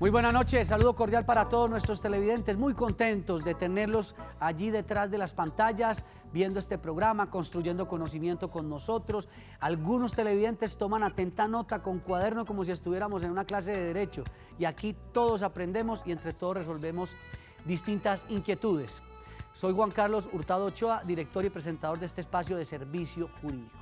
Muy buenas noches, saludo cordial para todos nuestros televidentes, muy contentos de tenerlos allí detrás de las pantallas, viendo este programa, construyendo conocimiento con nosotros. Algunos televidentes toman atenta nota con cuaderno como si estuviéramos en una clase de Derecho, y aquí todos aprendemos y entre todos resolvemos distintas inquietudes. Soy Juan Carlos Hurtado Ochoa, director y presentador de este espacio de servicio jurídico.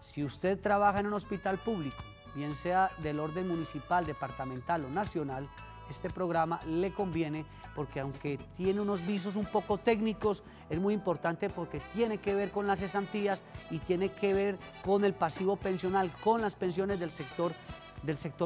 Si usted trabaja en un hospital público, bien sea del orden municipal, departamental o nacional, este programa le conviene porque aunque tiene unos visos un poco técnicos, es muy importante porque tiene que ver con las cesantías y tiene que ver con el pasivo pensional, con las pensiones del sector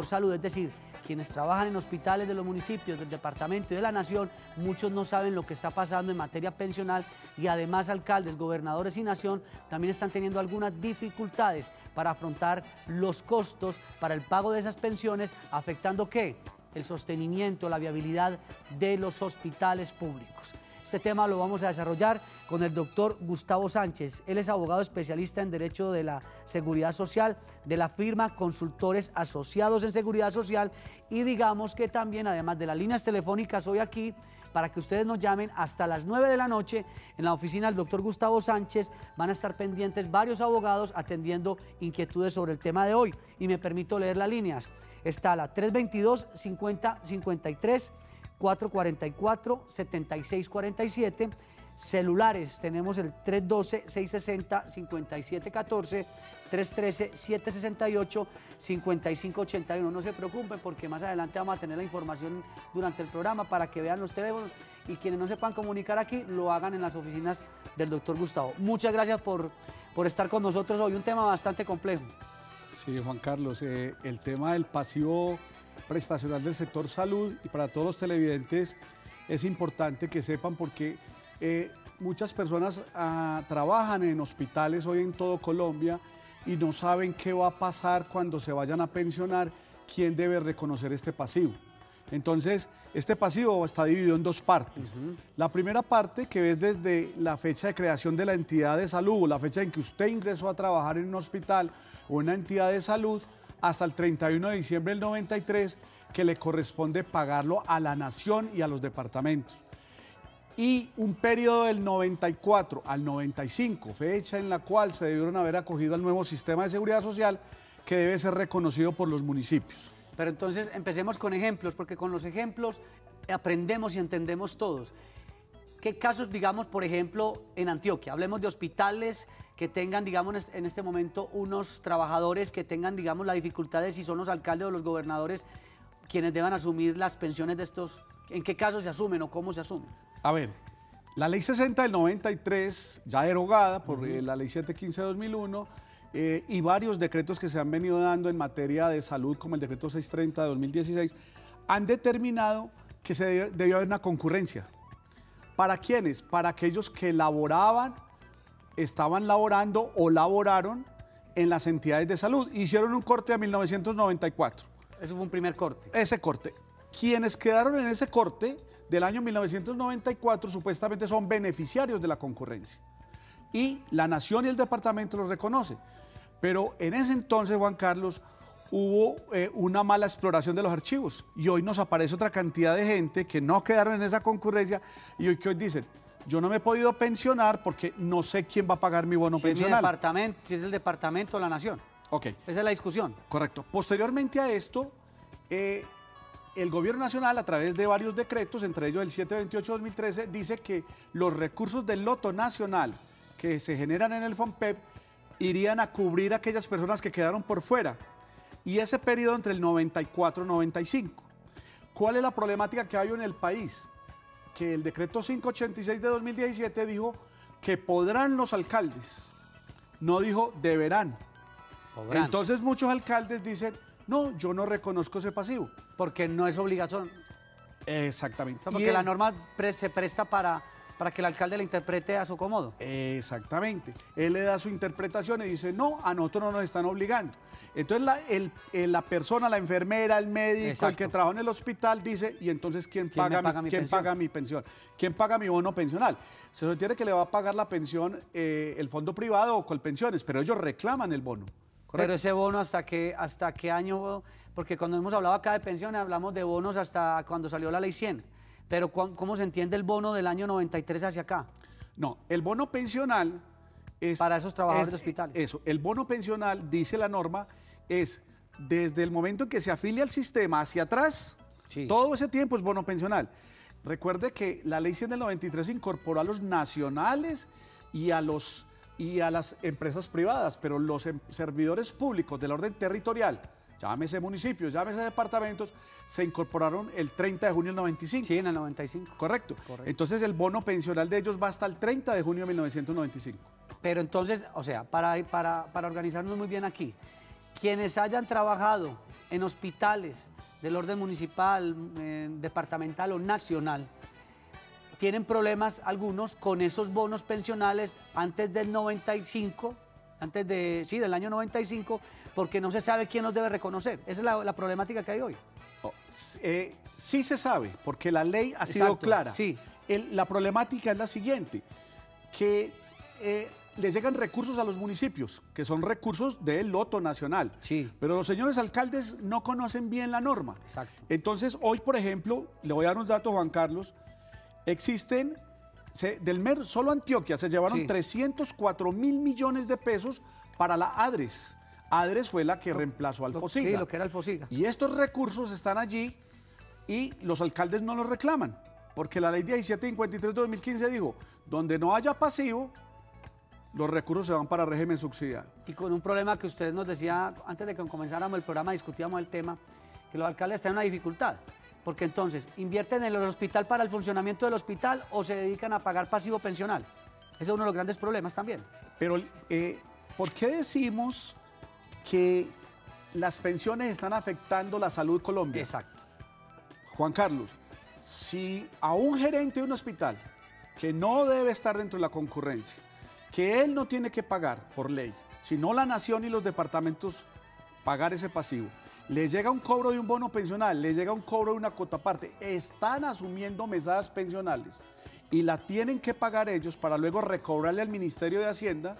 salud, es decir, quienes trabajan en hospitales de los municipios, del departamento y de la nación, muchos no saben lo que está pasando en materia pensional y además alcaldes, gobernadores y nación también están teniendo algunas dificultades para afrontar los costos para el pago de esas pensiones, afectando ¿qué? El sostenimiento, la viabilidad de los hospitales públicos. Este tema lo vamos a desarrollar con el doctor Gustavo Sánchez. Él es abogado especialista en Derecho de la Seguridad Social de la firma Consultores Asociados en Seguridad Social, y digamos que también, además de las líneas telefónicas, hoy aquí, para que ustedes nos llamen hasta las 9 de la noche en la oficina del doctor Gustavo Sánchez, van a estar pendientes varios abogados atendiendo inquietudes sobre el tema de hoy. Y me permito leer las líneas. Está la 322-5053, 444-7647, celulares tenemos el 312-660-5714, 313-768-5581. No se preocupen porque más adelante vamos a tener la información durante el programa para que vean los teléfonos y quienes no se puedan comunicar aquí lo hagan en las oficinas del doctor Gustavo. Muchas gracias por estar con nosotros hoy, un tema bastante complejo. Sí, Juan Carlos, el tema del pasivo prestacional del sector salud, y para todos los televidentes es importante que sepan porque muchas personas trabajan en hospitales hoy en todo Colombia y no saben qué va a pasar cuando se vayan a pensionar, quién debe reconocer este pasivo. Entonces, este pasivo está dividido en dos partes. La primera parte, que es desde la fecha de creación de la entidad de salud o la fecha en que usted ingresó a trabajar en un hospital o una entidad de salud, hasta el 31 de diciembre del 93, que le corresponde pagarlo a la nación y a los departamentos. Y un periodo del 94 al 95, fecha en la cual se debieron haber acogido al nuevo sistema de seguridad social, que debe ser reconocido por los municipios. Pero entonces empecemos con ejemplos, porque con los ejemplos aprendemos y entendemos todos. ¿Qué casos, digamos, por ejemplo, en Antioquia? Hablemos de hospitales que tengan, digamos, en este momento unos trabajadores que tengan, digamos, la dificultad de si son los alcaldes o los gobernadores quienes deban asumir las pensiones de estos. ¿En qué casos se asumen o cómo se asumen? A ver, la Ley 60 del 93, ya derogada por la Ley 715 de 2001, y varios decretos que se han venido dando en materia de salud, como el decreto 630 de 2016, han determinado que debió haber una concurrencia. ¿Para quiénes? Para aquellos que laboraban, estaban laborando o laboraron en las entidades de salud. Hicieron un corte a 1994. Eso fue un primer corte. Ese corte. Quienes quedaron en ese corte del año 1994 supuestamente son beneficiarios de la concurrencia. Y la nación y el departamento los reconocen. Pero en ese entonces, Juan Carlos, hubo una mala exploración de los archivos y hoy nos aparece otra cantidad de gente que no quedaron en esa concurrencia y hoy dicen, yo no me he podido pensionar porque no sé quién va a pagar mi bono pensional. Si es el departamento o la nación. Ok. Esa es la discusión. Correcto. Posteriormente a esto, el gobierno nacional, a través de varios decretos, entre ellos el 728-2013, dice que los recursos del loto nacional que se generan en el FOMPEP irían a cubrir a aquellas personas que quedaron por fuera. Y ese periodo entre el 94 y 95. ¿Cuál es la problemática que hay en el país? Que el decreto 586 de 2017 dijo que podrán los alcaldes, no dijo deberán. Podrán. Entonces muchos alcaldes dicen, no, yo no reconozco ese pasivo. Porque no es obligación. Exactamente. O sea, porque la norma se presta para que el alcalde la interprete a su cómodo. Exactamente. Él le da su interpretación y dice, no, a nosotros no nos están obligando. Entonces la persona, la enfermera, el médico, exacto, el que trabaja en el hospital dice, y entonces ¿quién paga mi pensión? ¿Quién paga mi bono pensional? Se entiende que le va a pagar la pensión el fondo privado o Colpensiones, pero ellos reclaman el bono. Pero ese bono, hasta qué año? Porque cuando hemos hablado acá de pensiones, hablamos de bonos hasta cuando salió la ley 100. Pero ¿cómo se entiende el bono del año 93 hacia acá? No, el bono pensional es... Para esos trabajadores de hospitales. Eso, el bono pensional, dice la norma, es desde el momento en que se afilia al sistema hacia atrás, sí, todo ese tiempo es bono pensional. Recuerde que la ley 100 del 93 incorporó a los nacionales y a las empresas privadas, pero los servidores públicos del orden territorial, llámese municipios, llámese departamentos, se incorporaron el 30 de junio del 95. Sí, en el 95. Correcto. Entonces el bono pensional de ellos va hasta el 30 de junio de 1995. Pero entonces, o sea, para organizarnos muy bien aquí, quienes hayan trabajado en hospitales del orden municipal, departamental o nacional, tienen problemas algunos con esos bonos pensionales antes del 95, del año 95, porque no se sabe quién los debe reconocer. Esa es la problemática que hay hoy. Sí se sabe, porque la ley ha sido clara. Sí. La problemática es la siguiente, que les llegan recursos a los municipios, que son recursos del loto nacional. Sí. Pero los señores alcaldes no conocen bien la norma. Exacto. Entonces, hoy, por ejemplo, le voy a dar un dato, Juan Carlos, existen, solo Antioquia se llevaron 304 mil millones de pesos para la ADRES. ADRES fue la que reemplazó al FOSIGA. Sí, lo que era el FOSIGA. Y estos recursos están allí y los alcaldes no los reclaman, porque la ley 1753 de 2015 dijo, donde no haya pasivo, los recursos se van para régimen subsidiado. Y con un problema que usted nos decía, antes de que comenzáramos el programa, discutíamos el tema, que los alcaldes tienen una dificultad, porque entonces, ¿invierten en el hospital para el funcionamiento del hospital o se dedican a pagar pasivo pensional? Ese es uno de los grandes problemas también. Pero, ¿por qué decimos que las pensiones están afectando la salud Colombia? Exacto. Juan Carlos, si a un gerente de un hospital que no debe estar dentro de la concurrencia, que él no tiene que pagar por ley, sino la nación y los departamentos pagar ese pasivo, le llega un cobro de un bono pensional, le llega un cobro de una cuota aparte, están asumiendo mesadas pensionales y la tienen que pagar ellos para luego recobrarle al Ministerio de Hacienda,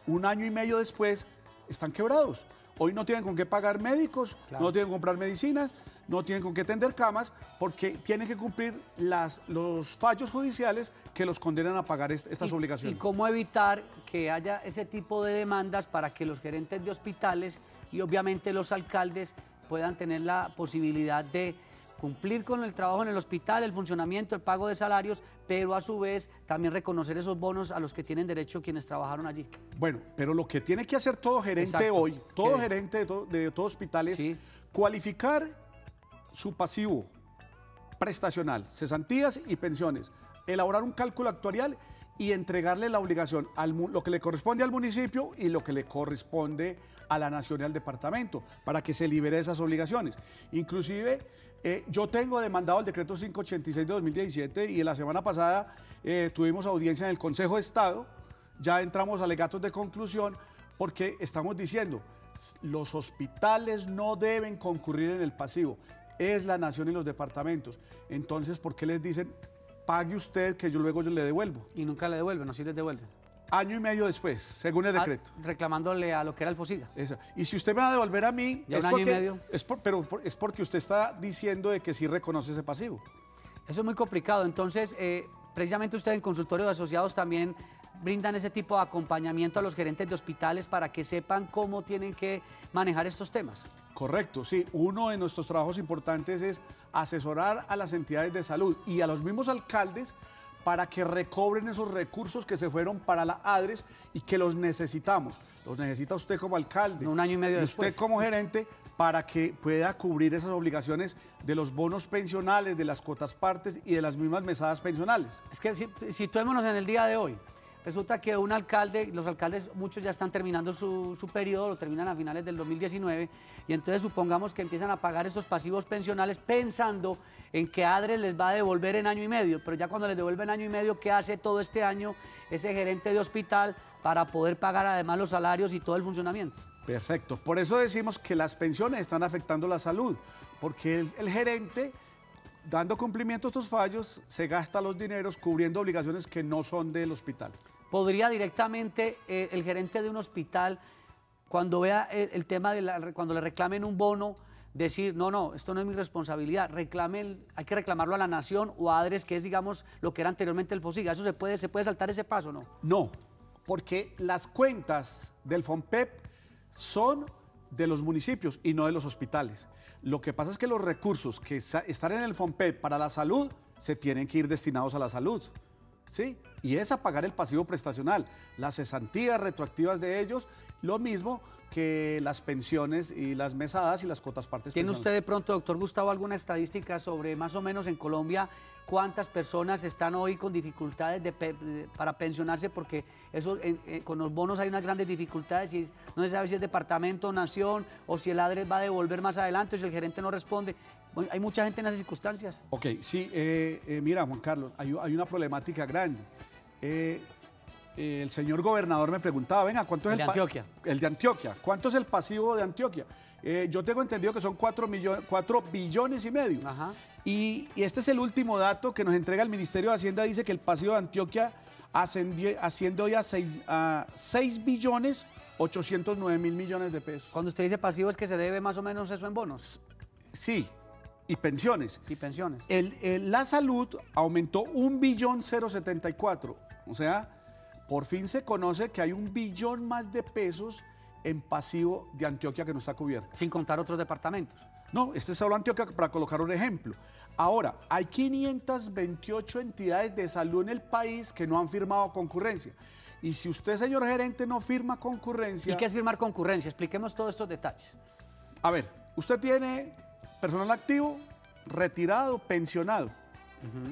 un año y medio después, están quebrados. Hoy no tienen con qué pagar médicos, claro, no tienen que comprar medicinas, no tienen con qué tender camas, porque tienen que cumplir los fallos judiciales que los condenan a pagar estas obligaciones. ¿Y cómo evitar que haya ese tipo de demandas para que los gerentes de hospitales y obviamente los alcaldes puedan tener la posibilidad de cumplir con el trabajo en el hospital, el funcionamiento, el pago de salarios, pero a su vez también reconocer esos bonos a los que tienen derecho quienes trabajaron allí? Bueno, pero lo que tiene que hacer todo gerente hoy, todo gerente de todo hospital es cualificar su pasivo prestacional, cesantías y pensiones, elaborar un cálculo actuarial y entregarle la obligación, lo que le corresponde al municipio y lo que le corresponde a la nación y al departamento, para que se libere esas obligaciones. Inclusive, yo tengo demandado el decreto 586 de 2017 y la semana pasada tuvimos audiencia en el Consejo de Estado, ya entramos a alegatos de conclusión, porque estamos diciendo, los hospitales no deben concurrir en el pasivo, es la nación y los departamentos. Entonces, ¿por qué les dicen, pague usted que yo luego le devuelvo? Y nunca le devuelven, no sí les devuelven. Año y medio después, según el decreto. Reclamándole a lo que era el FOSIGA. Eso. Y si usted me va a devolver a mí, ya año y medio. Pero es porque usted está diciendo de que sí reconoce ese pasivo. Eso es muy complicado. Entonces, precisamente usted en Consultorio de Asociados también brindan ese tipo de acompañamiento a los gerentes de hospitales para que sepan cómo tienen que manejar estos temas. Correcto, sí. Uno de nuestros trabajos importantes es asesorar a las entidades de salud y a los mismos alcaldes para que recobren esos recursos que se fueron para la ADRES y que los necesitamos. Los necesita usted como alcalde. Un año y medio después. Usted como gerente para que pueda cubrir esas obligaciones de los bonos pensionales, de las cuotas partes y de las mismas mesadas pensionales. Es que situémonos en el día de hoy. Resulta que un alcalde, los alcaldes, muchos ya están terminando su periodo, lo terminan a finales del 2019, y entonces supongamos que empiezan a pagar esos pasivos pensionales pensando en que ADRES les va a devolver en año y medio, pero ya cuando les devuelven año y medio, ¿qué hace todo este año ese gerente de hospital para poder pagar además los salarios y todo el funcionamiento? Perfecto, por eso decimos que las pensiones están afectando la salud, porque el gerente, dando cumplimiento a estos fallos, se gasta los dineros cubriendo obligaciones que no son del hospital. ¿Podría directamente el gerente de un hospital cuando vea el tema cuando le reclamen un bono, decir, no, esto no es mi responsabilidad, hay que reclamarlo a la Nación o a ADRES, que es, digamos, lo que era anteriormente el FOSIGA. ¿Eso se puede saltar ese paso, no? No, porque las cuentas del FOMPEP son de los municipios y no de los hospitales. Lo que pasa es que los recursos que están en el FOMPEP para la salud se tienen que ir destinados a la salud, ¿sí? Y es a pagar el pasivo prestacional, las cesantías retroactivas de ellos, lo mismo que las pensiones y las mesadas y las cuotas partes. ¿Tiene usted de pronto, doctor Gustavo, alguna estadística sobre más o menos en Colombia cuántas personas están hoy con dificultades para pensionarse? Porque eso, con los bonos hay unas grandes dificultades y no se sabe si es departamento, nación o si el ADRES va a devolver más adelante o si el gerente no responde. Bueno, hay mucha gente en esas circunstancias. Ok, sí, mira, Juan Carlos, hay una problemática grande. El señor gobernador me preguntaba, venga, ¿cuánto es el de Antioquia? El de Antioquia. ¿Cuánto es el pasivo de Antioquia? Yo tengo entendido que son 4 billones y medio. Ajá. Y este es el último dato que nos entrega el Ministerio de Hacienda. Dice que el pasivo de Antioquia asciende hoy a 6 billones 809 mil millones de pesos. Cuando usted dice pasivo, ¿es que se debe más o menos eso en bonos? Sí, y pensiones. Y pensiones. La salud aumentó 1.074 billones. O sea, por fin se conoce que hay 1 billón más de pesos en pasivo de Antioquia que no está cubierto. Sin contar otros departamentos. No, este es solo Antioquia para colocar un ejemplo. Ahora, hay 528 entidades de salud en el país que no han firmado concurrencia. Y si usted, señor gerente, no firma concurrencia... ¿Y qué es firmar concurrencia? Expliquemos todos estos detalles. A ver, usted tiene personal activo, retirado, pensionado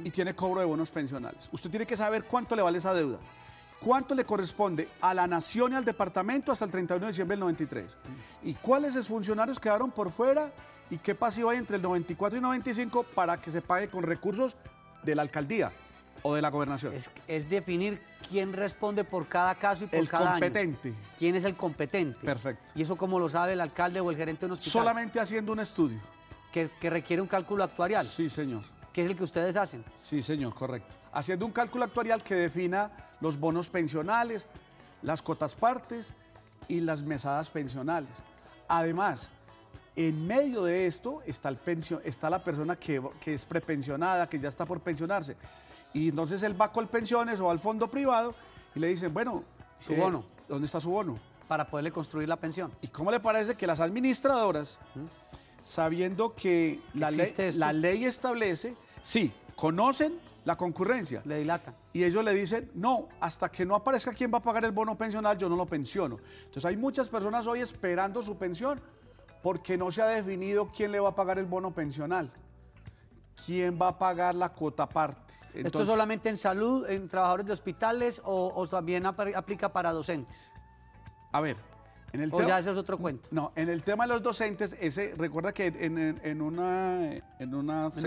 y tiene cobro de bonos pensionales. Usted tiene que saber cuánto le vale esa deuda. ¿Cuánto le corresponde a la Nación y al departamento hasta el 31 de diciembre del 93? ¿Y cuáles exfuncionarios quedaron por fuera? ¿Y qué pasivo hay entre el 94 y 95 para que se pague con recursos de la alcaldía o de la gobernación? Es definir quién responde por cada caso y por cada año. El competente. ¿Quién es el competente? Perfecto. ¿Y eso cómo lo sabe el alcalde o el gerente de un hospital? Solamente haciendo un estudio. Que requiere un cálculo actuarial. Sí, señor. ¿Qué es el que ustedes hacen? Sí, señor, correcto. Haciendo un cálculo actuarial que defina los bonos pensionales, las cuotas partes y las mesadas pensionales. Además, en medio de esto está la persona que es prepensionada, que ya está por pensionarse. Y entonces él va a Colpensiones o al fondo privado y le dicen, bueno, su bono. ¿Dónde está su bono? Para poderle construir la pensión. ¿Y cómo le parece que las administradoras, sabiendo que la ley establece, sí, conocen la concurrencia? Le dilatan. Y ellos le dicen, no, hasta que no aparezca quién va a pagar el bono pensional, yo no lo pensiono. Entonces hay muchas personas hoy esperando su pensión porque no se ha definido quién le va a pagar el bono pensional, quién va a pagar la cuota parte. Entonces, ¿esto solamente en salud, en trabajadores de hospitales o también aplica para docentes? A ver, en el ¿O ya ese es otro cuento? No, en el tema de los docentes, recuerda que en un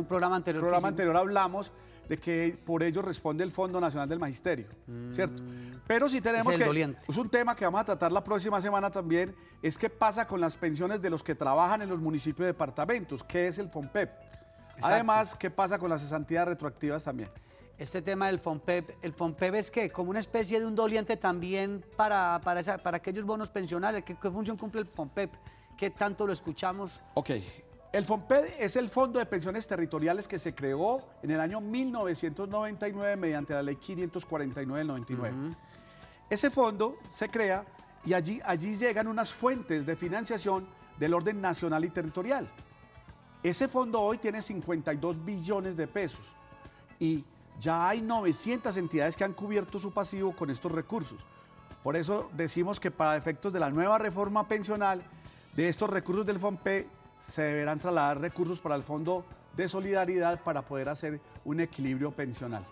programa anterior hablamos de que por ello responde el Fondo Nacional del Magisterio, ¿cierto? Pero sí tenemos es un tema que vamos a tratar la próxima semana también, es qué pasa con las pensiones de los que trabajan en los municipios y departamentos, qué es el FOMPEP. Exacto. Además, qué pasa con las cesantías retroactivas también. Este tema del FOMPEP, ¿el FOMPEP es qué? ¿Como una especie de un doliente también para aquellos bonos pensionales? ¿Qué función cumple el FOMPEP? ¿Qué tanto lo escuchamos? Ok, el FOMPEP es el Fondo de Pensiones Territoriales que se creó en el año 1999 mediante la Ley 549 del 99. Ese fondo se crea y allí llegan unas fuentes de financiación del orden nacional y territorial. Ese fondo hoy tiene 52 billones de pesos y ya hay 900 entidades que han cubierto su pasivo con estos recursos. Por eso decimos que para efectos de la nueva reforma pensional, de estos recursos del FOMPEP, se deberán trasladar recursos para el Fondo de Solidaridad para poder hacer un equilibrio pensional.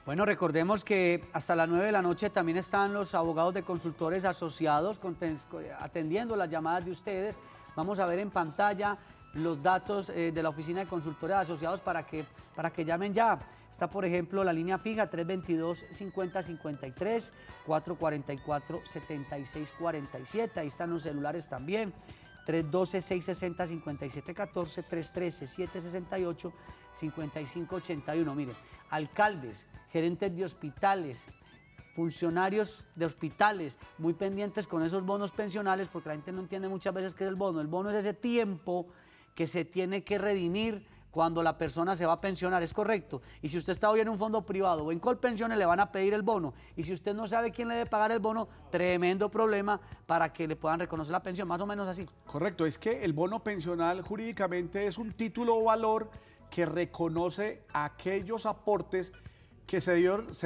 Bueno, recordemos que hasta las 9 de la noche también están los abogados de consultores asociados atendiendo las llamadas de ustedes. Vamos a ver en pantalla los datos de la Oficina de Consultores Asociados para que llamen ya. Está, por ejemplo, la línea fija 322-5053, 444-7647. Ahí están los celulares también. 312-660-5714, 313-768-5581. Mire, alcaldes, gerentes de hospitales, funcionarios de hospitales muy pendientes con esos bonos pensionales, porque la gente no entiende muchas veces qué es el bono. El bono es ese tiempo que se tiene que redimir cuando la persona se va a pensionar, es correcto. Y si usted está hoy en un fondo privado o en Colpensiones, le van a pedir el bono. Y si usted no sabe quién le debe pagar el bono, tremendo problema para que le puedan reconocer la pensión, más o menos así. Correcto, es que el bono pensional jurídicamente es un título o valor que reconoce aquellos aportes que se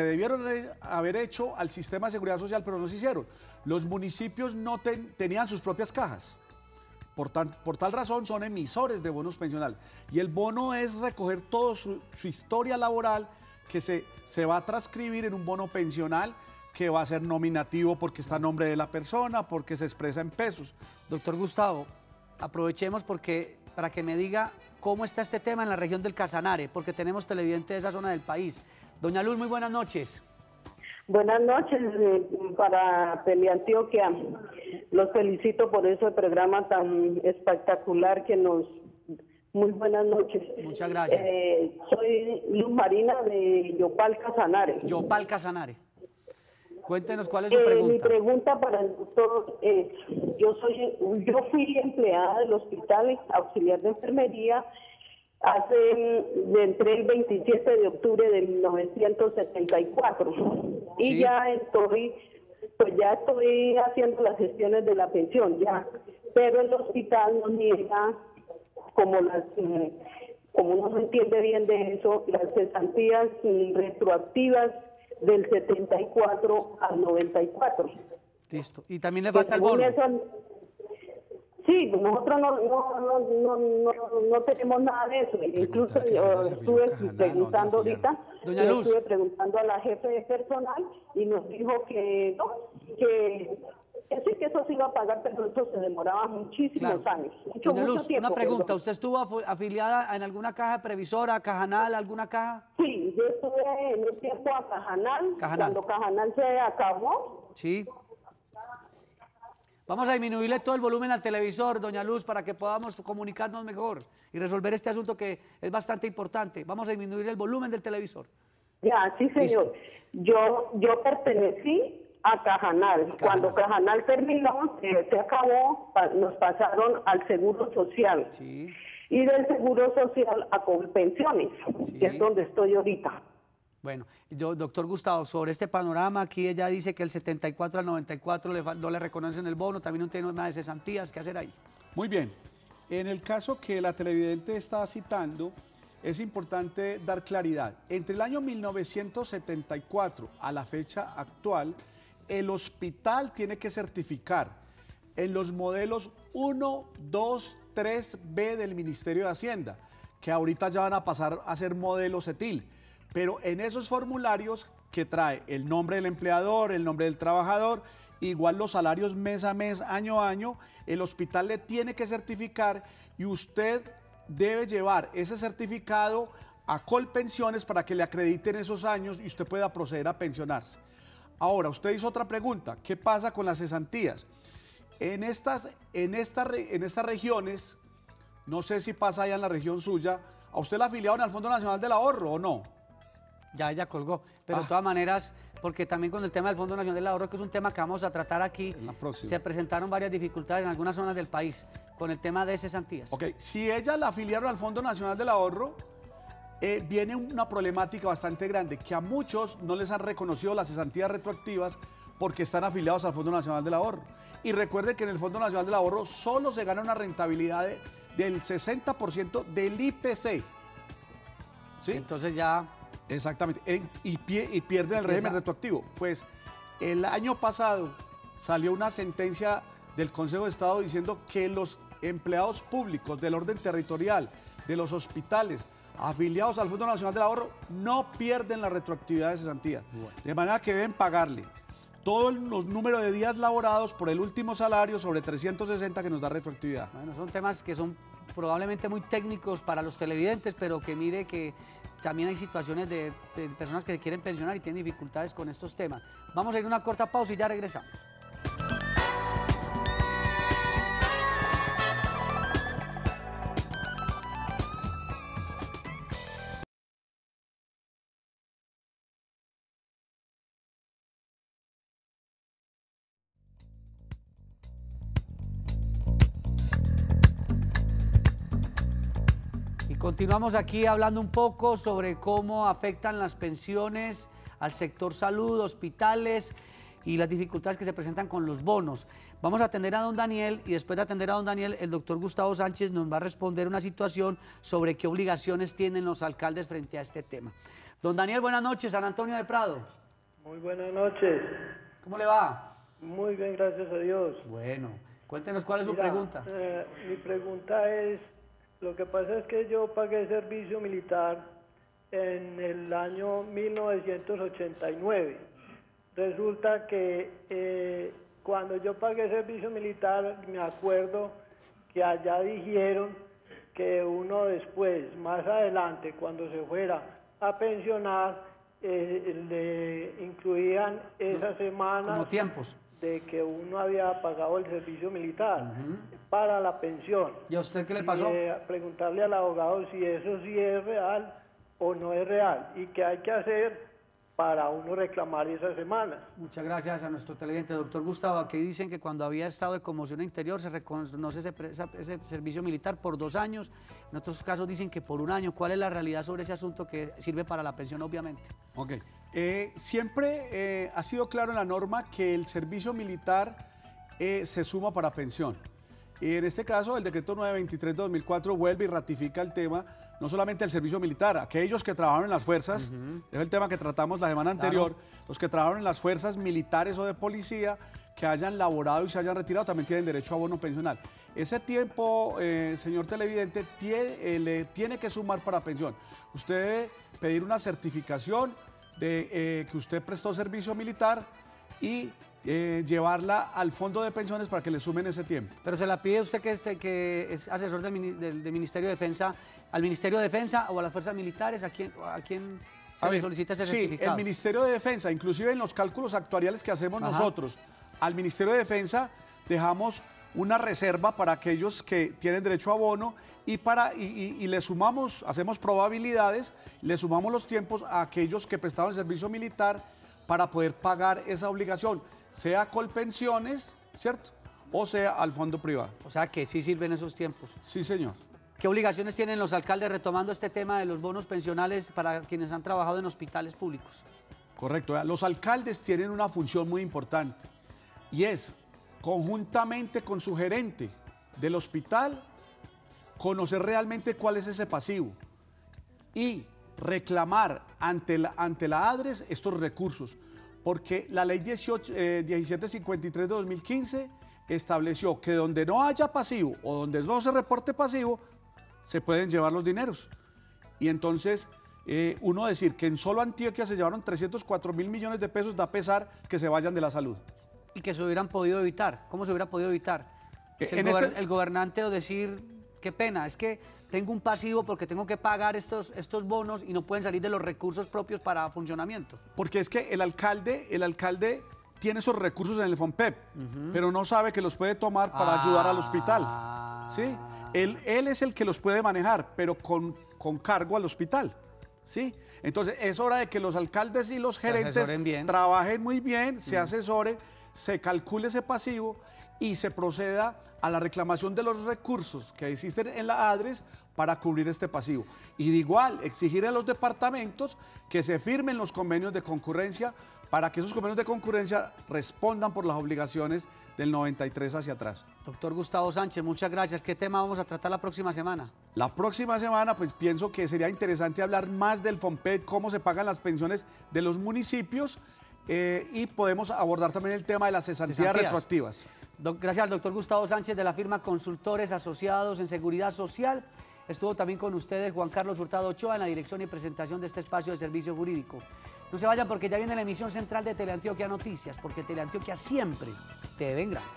debieron haber hecho al sistema de seguridad social, pero no se hicieron. Los municipios no tenían sus propias cajas. Por tal razón son emisores de bonos pensionales. Y el bono es recoger toda su historia laboral que se va a transcribir en un bono pensional que va a ser nominativo porque está a nombre de la persona, porque se expresa en pesos. Doctor Gustavo, aprovechemos para que me diga cómo está este tema en la región del Casanare, porque tenemos televidentes de esa zona del país. Doña Luz, muy buenas noches. Buenas noches para Teleantioquia. Los felicito por ese programa tan espectacular que nos... Muy buenas noches. Muchas gracias. Soy Luz Marina de Yopal Casanare. Yopal Casanare. Cuéntenos cuál es su pregunta. Mi pregunta para el doctor es, yo fui empleada del hospital, auxiliar de enfermería, entré el 27 de octubre de 1974 y sí. ya estoy haciendo las gestiones de la pensión ya, pero el hospital nos niega, como uno no entiende bien de eso, las cesantías retroactivas del 74 al 94. Listo. Y también le falta el bono. Sí, nosotros no tenemos nada de eso. Incluso yo estuve preguntando ahorita, estuve preguntando a la jefe de personal y nos dijo que no, que eso se iba a pagar, pero eso se demoraba muchísimos años. Doña Luz, tiempo, una pregunta, perdón. ¿usted estuvo afiliada en alguna caja previsora, Cajanal, alguna caja? Sí, yo estuve en el tiempo a Cajanal, cuando Cajanal se acabó. Sí. Vamos a disminuirle todo el volumen al televisor, doña Luz, para que podamos comunicarnos mejor y resolver este asunto que es bastante importante. Vamos a disminuir el volumen del televisor. Ya, sí, señor. Yo pertenecí a Cajanal. Cuando Cajanal terminó, se acabó, nos pasaron al Seguro Social. Sí. Y del Seguro Social a Colpensiones, sí. que es donde estoy ahorita. Bueno, doctor Gustavo, sobre este panorama, aquí ella dice que el 74 al 94 no le reconocen el bono, también no tiene nada de cesantías, ¿qué hacer ahí? Muy bien, en el caso que la televidente está citando, es importante dar claridad. Entre el año 1974 a la fecha actual, el hospital tiene que certificar en los modelos 1, 2, 3B del Ministerio de Hacienda, que ahorita ya van a pasar a ser modelos CETIL. Pero en esos formularios que trae el nombre del empleador, el nombre del trabajador, igual los salarios mes a mes, año a año, el hospital le tiene que certificar y usted debe llevar ese certificado a Colpensiones para que le acrediten esos años y usted pueda proceder a pensionarse. Ahora, usted hizo otra pregunta, ¿qué pasa con las cesantías? En estas regiones, no sé si pasa allá en la región suya, ¿a usted la afiliaron al Fondo Nacional del Ahorro o no? Ya ella colgó, pero de todas maneras, porque también con el tema del Fondo Nacional del Ahorro, que es un tema que vamos a tratar aquí, se presentaron varias dificultades en algunas zonas del país con el tema de cesantías. Ok, si ella la afiliaron al Fondo Nacional del Ahorro, viene una problemática bastante grande, que a muchos no les han reconocido las cesantías retroactivas porque están afiliados al Fondo Nacional del Ahorro. Y recuerde que en el Fondo Nacional del Ahorro solo se gana una rentabilidad del 60% del IPC. ¿Sí? Entonces ya... Exactamente, y pierden el régimen retroactivo. Pues el año pasado salió una sentencia del Consejo de Estado diciendo que los empleados públicos del orden territorial, de los hospitales, afiliados al Fondo Nacional del Ahorro, no pierden la retroactividad de cesantía. Bueno. De manera que deben pagarle todos los números de días laborados por el último salario sobre 360 que nos da retroactividad. Bueno, son temas que son probablemente muy técnicos para los televidentes, pero que mire que también hay situaciones de personas que se quieren pensionar y tienen dificultades con estos temas. Vamos a ir a una corta pausa y ya regresamos. Continuamos aquí hablando un poco sobre cómo afectan las pensiones al sector salud, hospitales y las dificultades que se presentan con los bonos. Vamos a atender a don Daniel y después de atender a don Daniel, el doctor Gustavo Sánchez nos va a responder una situación sobre qué obligaciones tienen los alcaldes frente a este tema. Don Daniel, buenas noches, San Antonio de Prado. Muy buenas noches. ¿Cómo le va? Muy bien, gracias a Dios. Bueno, cuéntenos cuál es su pregunta. Mi pregunta es, lo que pasa es que yo pagué servicio militar en el año 1989. Resulta que cuando yo pagué servicio militar, me acuerdo que allá dijeron que uno después, más adelante, cuando se fuera a pensionar, le incluían esas semanas como tiempos de que uno había pagado el servicio militar para la pensión. ¿Y a usted qué le pasó? Preguntarle al abogado si eso sí es real o no es real y qué hay que hacer para uno reclamar esas semanas. Muchas gracias a nuestro televidente, doctor Gustavo. Aquí dicen que cuando había estado de conmoción interior se reconoce ese servicio militar por 2 años. En otros casos dicen que por 1 año. ¿Cuál es la realidad sobre ese asunto que sirve para la pensión, obviamente? Ok. Siempre ha sido claro en la norma que el servicio militar se suma para pensión. En este caso, el decreto 923 de 2004 vuelve y ratifica el tema, no solamente el servicio militar, aquellos que trabajaron en las fuerzas, es el tema que tratamos la semana anterior, los que trabajaron en las fuerzas militares o de policía, que hayan laborado y se hayan retirado, también tienen derecho a bono pensional. Ese tiempo, señor televidente, le tiene que sumar para pensión. Usted debe pedir una certificación de que usted prestó servicio militar y llevarla al fondo de pensiones para que le sumen ese tiempo. Pero se la pide usted que es asesor del Ministerio de Defensa, al Ministerio de Defensa o a las fuerzas militares, ¿a quién se le solicita ese certificado? Sí, el Ministerio de Defensa, inclusive en los cálculos actuariales que hacemos nosotros, al Ministerio de Defensa dejamos una reserva para aquellos que tienen derecho a bono y le sumamos, hacemos probabilidades, le sumamos los tiempos a aquellos que prestaban el servicio militar para poder pagar esa obligación, sea Colpensiones, ¿cierto? O sea al fondo privado. O sea que sí sirven esos tiempos. Sí, señor. ¿Qué obligaciones tienen los alcaldes retomando este tema de los bonos pensionales para quienes han trabajado en hospitales públicos? Correcto. Los alcaldes tienen una función muy importante y es, conjuntamente con su gerente del hospital, conocer realmente cuál es ese pasivo y reclamar ante la ADRES estos recursos, porque la ley 1753 de 2015 estableció que donde no haya pasivo o donde no se reporte pasivo, se pueden llevar los dineros. Y entonces, uno decir que en solo Antioquia se llevaron 304.000 millones de pesos, da pesar que se vayan de la salud. Y que se hubieran podido evitar. ¿Cómo se hubiera podido evitar? El gobernante o decir, qué pena, es que tengo un pasivo porque tengo que pagar estos bonos y no pueden salir de los recursos propios para funcionamiento. Porque es que el alcalde tiene esos recursos en el FONPEP, pero no sabe que los puede tomar para ayudar al hospital. ¿Sí? Él es el que los puede manejar, pero con cargo al hospital. ¿Sí? Entonces es hora de que los alcaldes y los gerentes trabajen muy bien, se asesoren, se calcule ese pasivo y se proceda a la reclamación de los recursos que existen en la ADRES para cubrir este pasivo. Y de igual, exigir a los departamentos que se firmen los convenios de concurrencia para que esos convenios de concurrencia respondan por las obligaciones del 93 hacia atrás. Doctor Gustavo Sánchez, muchas gracias. ¿Qué tema vamos a tratar la próxima semana? La próxima semana, pues pienso que sería interesante hablar más del FONPED, cómo se pagan las pensiones de los municipios y podemos abordar también el tema de las cesantías retroactivas. Gracias al doctor Gustavo Sánchez de la firma Consultores Asociados en Seguridad Social. Estuvo también con ustedes Juan Carlos Hurtado Ochoa en la dirección y presentación de este espacio de servicio jurídico. No se vayan porque ya viene la emisión central de Teleantioquia Noticias, porque Teleantioquia siempre te ve en grande.